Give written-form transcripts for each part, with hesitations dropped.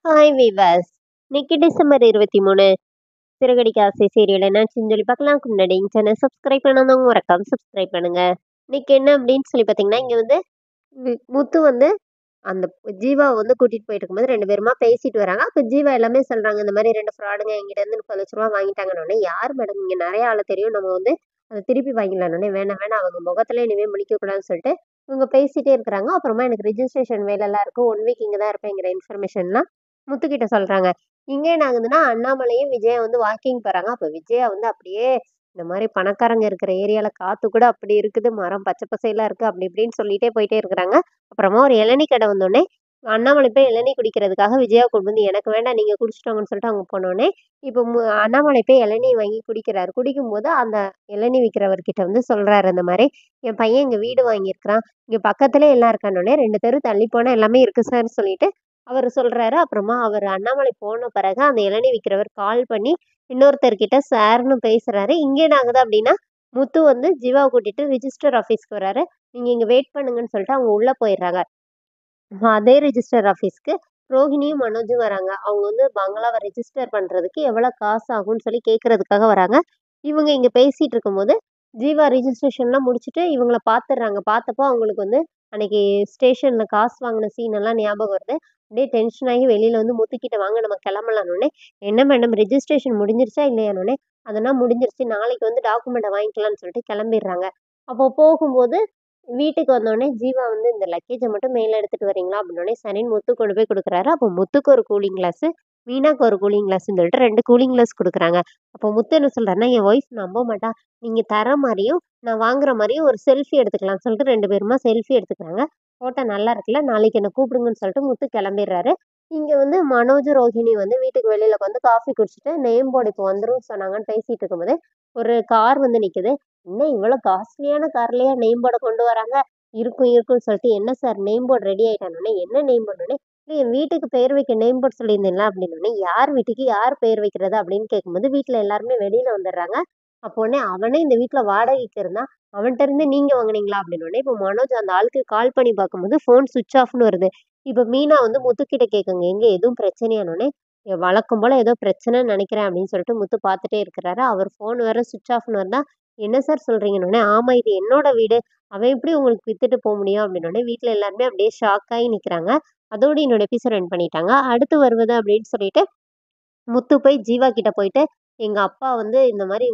Hi viewers. இன்னைக்கு December 23 Siragadikka ஆசை serial என்னாச்சுன்னு சொல்லி பார்க்கலாம்க்கு முன்னாடி சேனல் சப்ஸ்கிரைப் பண்ணாதவங்க மறக்காம சப்ஸ்கிரைப் பண்ணுங்க. இன்னைக்கு என்ன அப்படின்னு சொல்லி பார்த்தீங்கன்னா, இங்க வந்து முத்து வந்து அந்த ஜீவாவை வந்து கூட்டிட்டு போயிட்டு இருக்கும்போது 2 பேருமா பேசிட்டு வராங்க. அப்ப ஜீவா எல்லாமே சொல்றாங்க. இந்த மாதிரி 2 ஃப்ராடுங்க என்கிட்ட இருந்து 30 லட்ச ரூபா வாங்கிட்டாங்கன்னொடனே, யார் மேடம் இங்க நெறைய ஆள தெரியும். நம்ம வந்து அத திருப்பி வாங்கிடலான்னொடனே, வேணாம் வேணாம் அவங்க முகத்துல இனிமே முழிக்கக்கூடாதுன்னு சொல்லிட்டு இவங்க பேசிட்டே இருக்கிறாங்க. அப்புறமா எனக்கு ரிஜிஸ்ட்ரேஷன் வேலைலாம் இருக்கு. 1 வீக் இங்க தான் இருப்பேங்கிற இன்ஃபர்மேஷன்லாம் முத்துக்கிட்ட சொல்றாங்க. இங்க என்ன ஆகுதுன்னா, அண்ணாமலையும் விஜயா வந்து வாக்கிங் போறாங்க. அப்ப விஜயா வந்து அப்படியே இந்த மாரி பணக்காரங்க இருக்கிற ஏரியால காத்து கூட அப்படி இருக்குது. மரம் பச்சை பசேலா இருக்கு. அப்படி இப்படின்னு சொல்லிட்டே போயிட்டே இருக்கிறாங்க. அப்புறமா ஒரு இளநீ கடை வந்தோனே, அண்ணாமலை போய் இளநீ குடிக்கிறதுக்காக விஜயாவ கொண்டு வந்து, "எனக்கு வேண்டாம் நீங்க குடிச்சிட்டோங்கன்னு" சொல்லிட்டு அவங்க போனோனே, இப்போ அண்ணாமலை போய் இளநீ வாங்கி குடிக்கிறாரு. குடிக்கும்போது அந்த இளநீ விக்கிறவர்கிட்ட வந்து சொல்றாரு இந்த மாரி, "என் பையன் இங்க வீடு வாங்கியிருக்கிறான். இங்க பக்கத்திலேயே எல்லாம் இருக்கான்னோனே, 2 தெரு தள்ளி போனா எல்லாமே இருக்கு சார்ன்னு" சொல்லிட்டு அவரு சொல்றாரு. அப்புறமா அவரு அண்ணாமலை போன பிறகு அந்த இளநீ விக்கிறவர் கால் பண்ணி இன்னொருத்தர்கிட்ட சார்ன்னு பேசுறாரு. இங்க என்ன ஆகுது அப்படின்னா, முத்து வந்து ஜீவாவ கூட்டிட்டு ரிஜிஸ்டர் ஆஃபீஸ்க்கு வராரு. "நீங்க இங்க வெயிட் பண்ணுங்கன்னு" சொல்லிட்டு அவங்க உள்ள போயிடுறாங்க. அதே ரிஜிஸ்டர் ஆஃபீஸ்க்கு ரோஹிணியும், மனோஜும் வராங்க. அவங்க வந்து பங்களாவ ரெஜிஸ்டர் பண்றதுக்கு எவ்வளோ காசு ஆகும்ன்னு சொல்லி கேட்கறதுக்காக வராங்க. இவங்க இங்க பேசிட்டு இருக்கும்போது, ஜீவா ரிஜிஸ்ட்ரேஷன்லாம் முடிச்சுட்டு இவங்கள பார்த்துடுறாங்க. பார்த்தப்போ அவங்களுக்கு வந்து அன்னைக்கு ஸ்டேஷன்ல காசு வாங்கின சீன் எல்லாம் ஞாபகம் வருது. அப்படியே டென்ஷன் ஆகி வெளியில வந்து முத்துக்கிட்ட, "வாங்க நம்ம கிளம்பலான்னோனே", "என்ன மேடம் ரிஜிஸ்ட்ரேஷன் முடிஞ்சிருச்சா இல்லையான்னோனே", "அதெல்லாம் முடிஞ்சிருச்சு. நாளைக்கு வந்து டாக்குமெண்ட்ட வாங்கிக்கலாம்ன்னு" சொல்லிட்டு கிளம்பிடுறாங்க. அப்போ போகும்போது வீட்டுக்கு வந்தோனே ஜீவா வந்து, "இந்த லக்கேஜ மட்டும் மேல எடுத்துட்டு வரீங்களா?" அப்படின்னோனே, சரின்னு முத்து கொண்டு போய் குடுக்குறாரு. அப்போ முத்துக்கு ஒரு கூலிங் கிளாஸு, மீனாக்கு ஒரு கூலிங் கிளாஸ்ன்னு சொல்லிட்டு 2 கூலிங் கிளாஸ் குடுக்குறாங்க. அப்போ முத்து என்ன சொல்றாருன்னா, என் ஒய்ஃப் நம்ப மாட்டா. நீங்க தர மாரியும், நான் வாங்குற மாரியும் ஒரு செல்ஃபி எடுத்துக்கலாம்னு சொல்லிட்டு 2 பேருமா செல்ஃபி எடுத்துக்கிறாங்க. ஃபோட்டோ நல்லா இருக்குல்ல, நாளைக்கு என்ன கூப்பிடுங்கன்னு சொல்லிட்டு முத்து கிளம்பிடுறாரு. இங்க வந்து மனோஜ், ரோஹிணி வந்து வீட்டுக்கு வெளியில உட்காந்து காஃபி குடிச்சிட்டு, நேம் போர்டு இப்போ வந்துரும்னு சொன்னாங்கன்னு பேசிட்டு இருக்கும்போது, ஒரு கார் வந்து நிக்குது. என்ன இவ்வளோ காஸ்ட்லியான கார்லயா நேம் போர்ட கொண்டு வராங்க? இருக்கும் இருக்கும்ன்னு சொல்லிட்டு, "என்ன சார் நேம் போர்ட் ரெடி ஆயிட்டான்னோனே", "என்ன நேம் போர்டுன்னே", "இல்ல என் வீட்டுக்கு பேர் வைக்க நேம் போர்ட் சொல்லியிருந்தேன்ல" அப்படின்னோனே, "யார் வீட்டுக்கு யார் பேர் வைக்கிறது?" அப்படின்னு கேட்கும்போது, வீட்ல எல்லாருமே வெளியில வந்துடுறாங்க. அப்போ உடனே, "அவனே இந்த வீட்ல வாடகைக்கு இருந்தான். அவன்ட்ட இருந்து நீங்க வாங்குனீங்களா?" அப்படின்னோனே, இப்போ மனோஜ் அந்த ஆளுக்கு கால் பண்ணி பார்க்கும்போது, ஃபோன் ஸ்விட்ச் ஆஃப்ன்னு வருது. இப்போ மீனா வந்து முத்துக்கிட்ட கேட்குங்க, "எங்க எதுவும் பிரச்சனையான்னோனே", "வழக்கம் போல ஏதோ பிரச்சனைன்னு நெனைக்கிறேன்" அப்படின்னு சொல்லிட்டு முத்து பார்த்துட்டே இருக்கிறாரு. அவர் ஃபோன் வேற ஸ்விட்ச் ஆஃப்ன்னு வருதா. "என்ன சார் சொல்றீங்கன்னோனே", "ஆமா இது என்னோட வீடு. அவன் எப்படி உங்களுக்கு வித்துட்டு போ முடியும்?" அப்படின்னோனே, வீட்ல எல்லாருமே அப்படியே ஷாக் ஆயி நிக்கிறாங்க. அதோட என்னோட எபிசோட் எண்ட் பண்ணிட்டாங்க. அடுத்து வருவது அப்படின்னு சொல்லிட்டு, முத்து போய் ஜீவா கிட்ட போயிட்டு, "எங்க அப்பா வந்து இந்த மாரி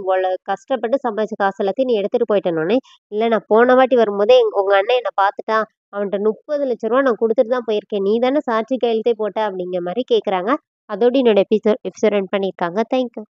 கஷ்டப்பட்டு சம்பாதிச்ச காசு எல்லாத்தையும் நீ எடுத்துட்டு போயிட்டன்னோனே", "இல்ல நான் போன வாட்டி வரும்போதே உங்க அண்ணன் என்ன பார்த்துட்டான். அவன்ட்ட 30 லட்ச ரூபா நான் குடுத்துட்டு தான் போயிருக்கேன். நீ தானே சாட்சி கையெழுத்தே போட்ட" அப்படிங்கிற மாரி கேட்குறாங்க. அதோட என்னோட எபிசோட் எபிசோட் எண்ட் பண்ணியிருக்காங்க. Thank you.